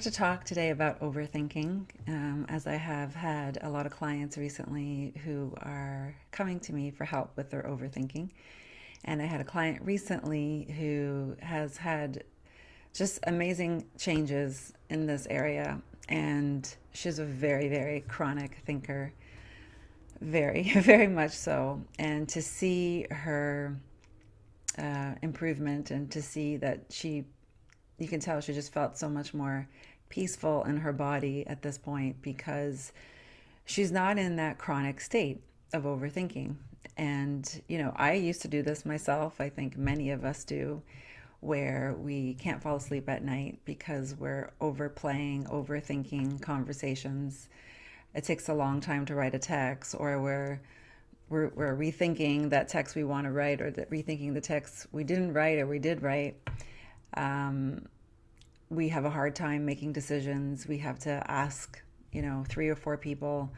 To talk today about overthinking, as I have had a lot of clients recently who are coming to me for help with their overthinking. And I had a client recently who has had just amazing changes in this area. And she's a very, very chronic thinker, very, very much so. And to see her improvement and to see that you can tell she just felt so much more peaceful in her body at this point because she's not in that chronic state of overthinking. And, I used to do this myself. I think many of us do, where we can't fall asleep at night because we're overplaying, overthinking conversations. It takes a long time to write a text, or we're rethinking that text we want to write, or rethinking the text we didn't write or we did write. We have a hard time making decisions. We have to ask, three or four people,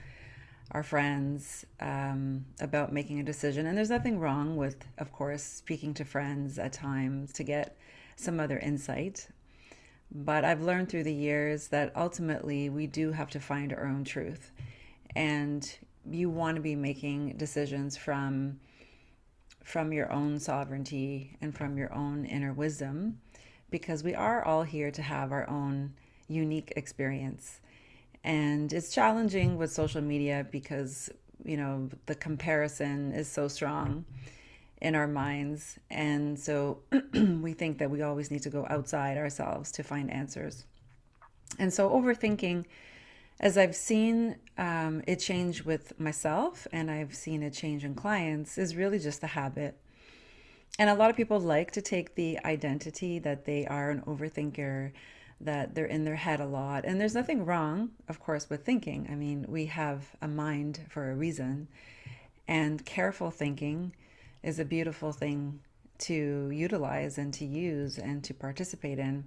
our friends, about making a decision. And there's nothing wrong with, of course, speaking to friends at times to get some other insight. But I've learned through the years that ultimately we do have to find our own truth. And you want to be making decisions from your own sovereignty and from your own inner wisdom, because we are all here to have our own unique experience. And it's challenging with social media because, the comparison is so strong in our minds. And so we think that we always need to go outside ourselves to find answers. And so overthinking, as I've seen it change with myself and I've seen it change in clients, is really just a habit. And a lot of people like to take the identity that they are an overthinker, that they're in their head a lot. And there's nothing wrong, of course, with thinking. I mean, we have a mind for a reason. And careful thinking is a beautiful thing to utilize and to use and to participate in.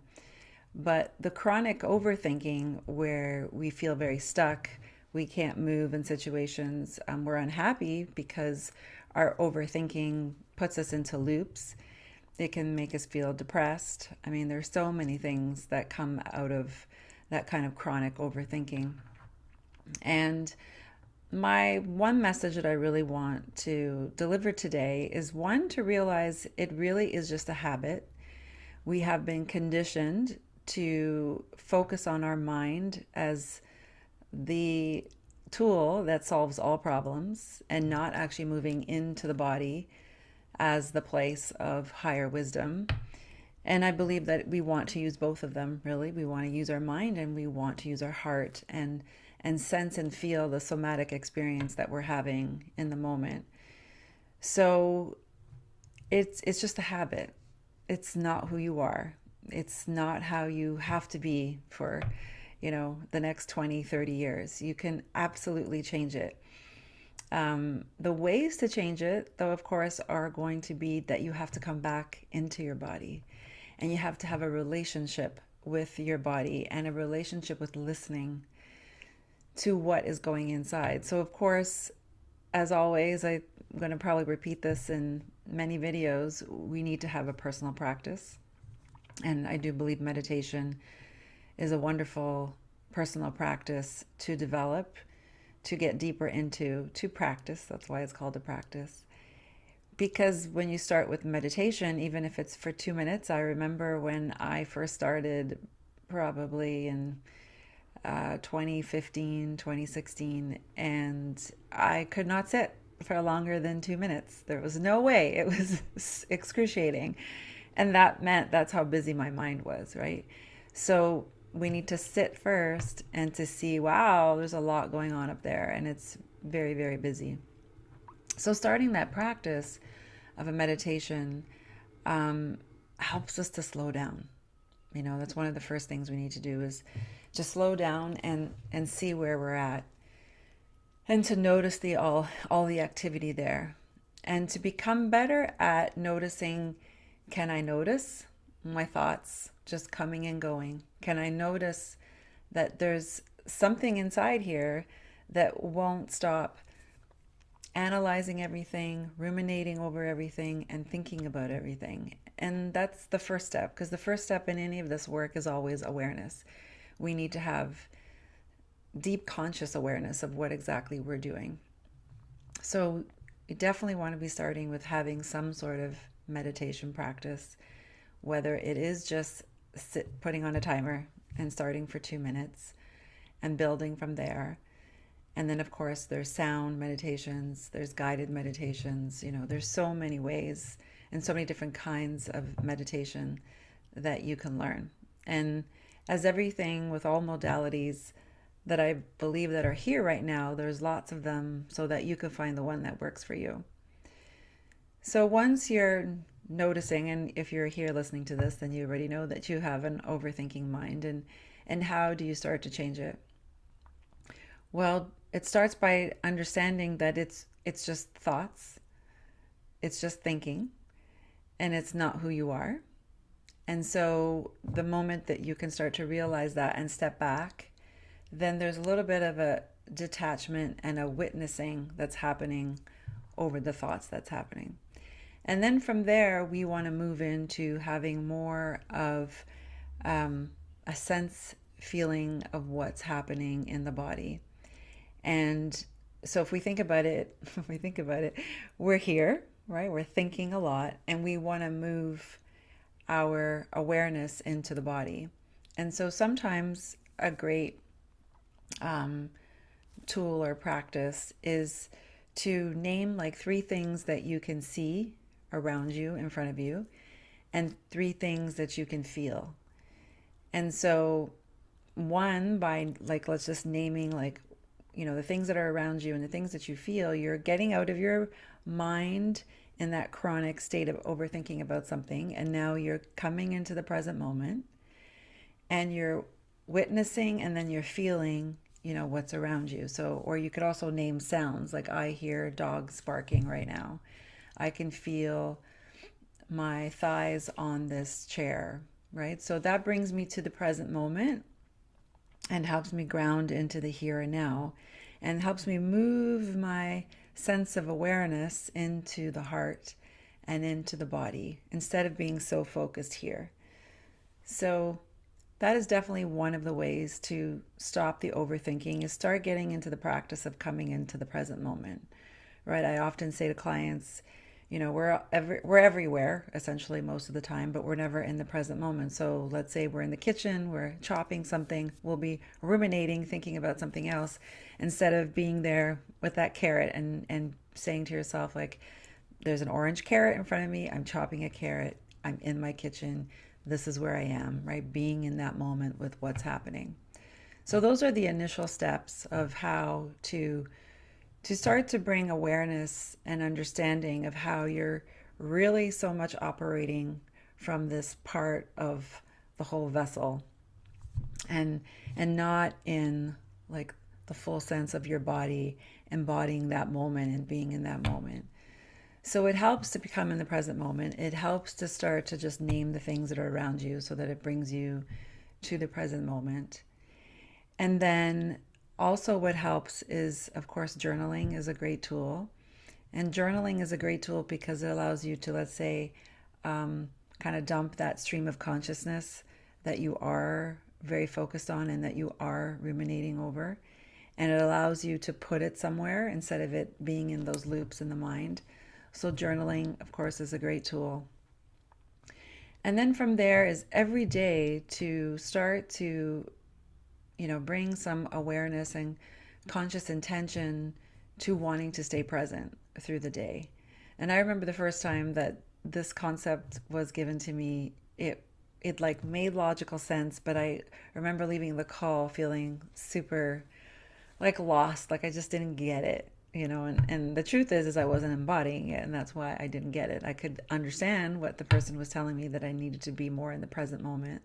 But the chronic overthinking, where we feel very stuck, we can't move in situations, we're unhappy because our overthinking puts us into loops. It can make us feel depressed. I mean, there's so many things that come out of that kind of chronic overthinking. And my one message that I really want to deliver today is one, to realize it really is just a habit. We have been conditioned to focus on our mind as the tool that solves all problems and not actually moving into the body as the place of higher wisdom. And I believe that we want to use both of them, really. We want to use our mind and we want to use our heart and sense and feel the somatic experience that we're having in the moment. So it's just a habit. It's not who you are. It's not how you have to be for, the next 20, 30 years. You can absolutely change it. The ways to change it, though, of course, are going to be that you have to come back into your body and you have to have a relationship with your body and a relationship with listening to what is going inside. So, of course, as always, I'm going to probably repeat this in many videos, we need to have a personal practice. And I do believe meditation is a wonderful personal practice to develop, to get deeper into, to practice. That's why it's called a practice. Because when you start with meditation, even if it's for 2 minutes, I remember when I first started, probably in 2015, 2016, and I could not sit for longer than 2 minutes. There was no way. It was excruciating. And that meant that's how busy my mind was, right? So we need to sit first and to see, wow, there's a lot going on up there and it's very, very busy. So starting that practice of a meditation helps us to slow down. That's one of the first things we need to do, is just slow down and see where we're at, and to notice all the activity there, and to become better at noticing. Can I notice my thoughts just coming and going? Can I notice that there's something inside here that won't stop analyzing everything, ruminating over everything, and thinking about everything? And that's the first step, because the first step in any of this work is always awareness. we need to have deep conscious awareness of what exactly we're doing. So you definitely want to be starting with having some sort of meditation practice, whether it is just putting on a timer and starting for 2 minutes and building from there. And then, of course, there's sound meditations, there's guided meditations. There's so many ways and so many different kinds of meditation that you can learn. And as everything with all modalities that I believe that are here right now, there's lots of them so that you can find the one that works for you. So once you're noticing, and if you're here listening to this, then you already know that you have an overthinking mind. And how do you start to change it? Well, it starts by understanding that it's just thoughts, it's just thinking, and it's not who you are. And so the moment that you can start to realize that and step back, then there's a little bit of a detachment and a witnessing that's happening over the thoughts that's happening. And then from there, we want to move into having more of a sense feeling of what's happening in the body. And so if we think about it, we're here, right? We're thinking a lot, and we want to move our awareness into the body. And so sometimes a great tool or practice is to name like 3 things that you can see around you, in front of you, and 3 things that you can feel. And so one, by like, let's just naming like, the things that are around you and the things that you feel, you're getting out of your mind in that chronic state of overthinking about something. And now you're coming into the present moment and you're witnessing, and then you're feeling, what's around you. So, or you could also name sounds, like I hear dogs barking right now. I can feel my thighs on this chair, right? So that brings me to the present moment and helps me ground into the here and now, and helps me move my sense of awareness into the heart and into the body instead of being so focused here. So that is definitely one of the ways to stop the overthinking, is start getting into the practice of coming into the present moment, right? I often say to clients, we're everywhere essentially most of the time, but we're never in the present moment. So let's say we're in the kitchen, we're chopping something, we'll be ruminating, thinking about something else, instead of being there with that carrot and saying to yourself, like, there's an orange carrot in front of me, I'm chopping a carrot, I'm in my kitchen, this is where I am, right? Being in that moment with what's happening. So those are the initial steps of how to start to bring awareness and understanding of how you're really so much operating from this part of the whole vessel, and not in like the full sense of your body embodying that moment and being in that moment. So it helps to become in the present moment. It helps to start to just name the things that are around you so that it brings you to the present moment. And then also what helps is, of course, journaling is a great tool. And journaling is a great tool because it allows you to, let's say, kind of dump that stream of consciousness that you are very focused on and that you are ruminating over. And it allows you to put it somewhere instead of it being in those loops in the mind. So journaling, of course, is a great tool. And then from there is every day to start to bring some awareness and conscious intention to wanting to stay present through the day. And I remember the first time that this concept was given to me, it like made logical sense, but I remember leaving the call feeling super like lost, like I just didn't get it, and the truth is I wasn't embodying it, and that's why I didn't get it. I could understand what the person was telling me, that I needed to be more in the present moment.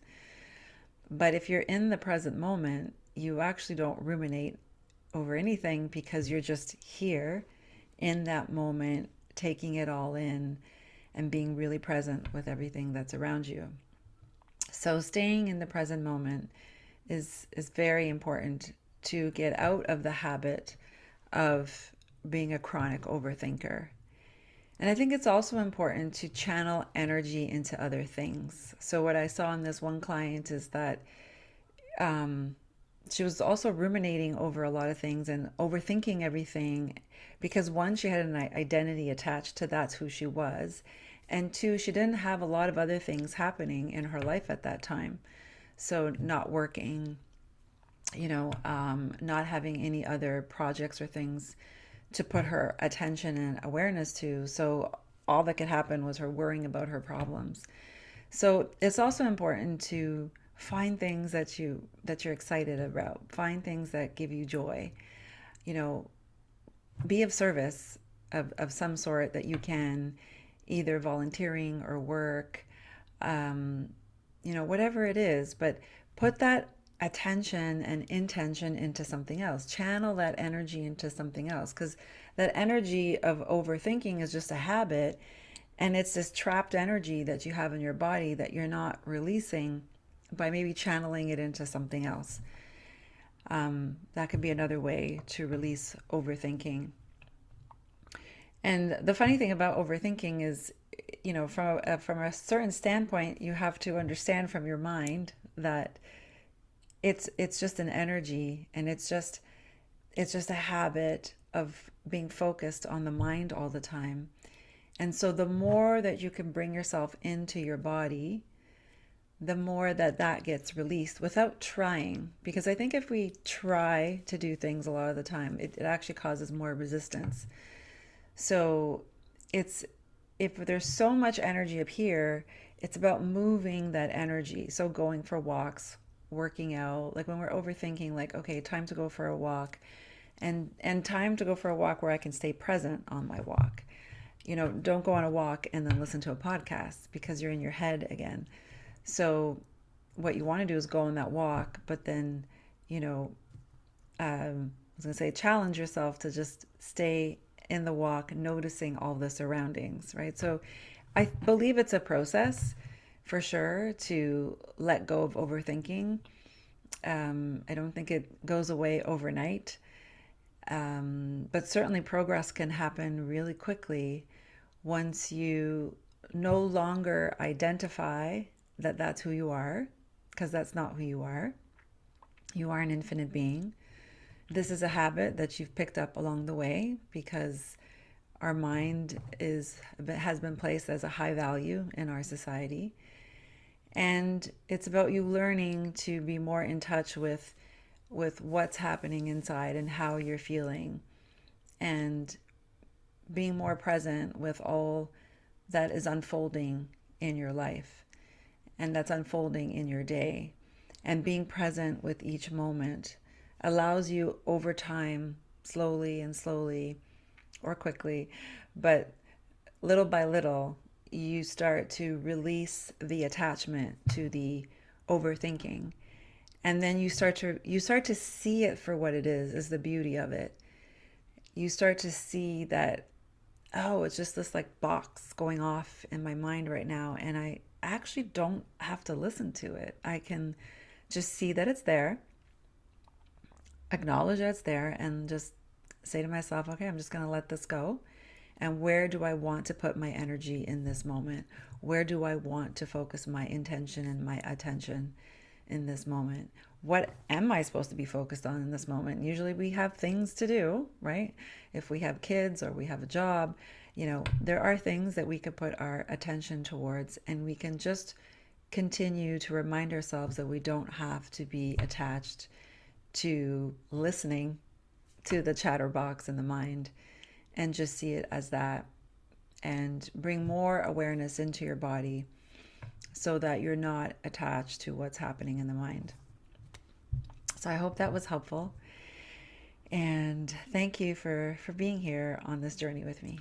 But if you're in the present moment, you actually don't ruminate over anything because you're just here in that moment, taking it all in and being really present with everything that's around you. So staying in the present moment is very important to get out of the habit of being a chronic overthinker. And I think it's also important to channel energy into other things. So what I saw in this one client is that um, she was also ruminating over a lot of things and overthinking everything because one, she had an identity attached to that's who she was. And two, she didn't have a lot of other things happening in her life at that time. So, not working, not having any other projects or things to put her attention and awareness to. So, all that could happen was her worrying about her problems. So it's also important to find things that you're excited about. Find things that give you joy. You know, be of service of some sort that you can, either volunteering or work, um, whatever it is, but put that attention and intention into something else. Channel that energy into something else, because that energy of overthinking is just a habit, and it's this trapped energy that you have in your body that you're not releasing by maybe channeling it into something else. That could be another way to release overthinking. And the funny thing about overthinking is, from a certain standpoint, you have to understand from your mind that it's just an energy, and it's just a habit of being focused on the mind all the time. And so the more that you can bring yourself into your body, the more that gets released without trying. Because I think if we try to do things a lot of the time, it actually causes more resistance. So it's if there's so much energy up here, it's about moving that energy. So going for walks, working out, like when we're overthinking, like, okay, time to go for a walk, and time to go for a walk where I can stay present on my walk. Don't go on a walk and then listen to a podcast because you're in your head again. So what you want to do is go on that walk, but then, I was going to say, challenge yourself to just stay in the walk, noticing all the surroundings, right? So I believe it's a process for sure to let go of overthinking. I don't think it goes away overnight. But certainly progress can happen really quickly once you no longer identify that that's who you are, because that's not who you are. You are an infinite being. This is a habit that you've picked up along the way because our mind has been placed as a high value in our society. And it's about you learning to be more in touch with what's happening inside and how you're feeling, and being more present with all that is unfolding in your life and that's unfolding in your day. And being present with each moment allows you over time, slowly and slowly, or quickly, but little by little, you start to release the attachment to the overthinking. And then you start to see it for what it is the beauty of it. You start to see that, oh, it's just this like box going off in my mind right now, and I actually don't have to listen to it. I can just see that it's there, acknowledge that it's there, and just say to myself, okay, I'm just going to let this go. And where do I want to put my energy in this moment? Where do I want to focus my intention and my attention in this moment? What am I supposed to be focused on in this moment? Usually we have things to do, right? If we have kids or we have a job, there are things that we could put our attention towards, and we can just continue to remind ourselves that we don't have to be attached to listening to the chatterbox in the mind, and just see it as that, and bring more awareness into your body so that you're not attached to what's happening in the mind. So I hope that was helpful. And thank you for being here on this journey with me.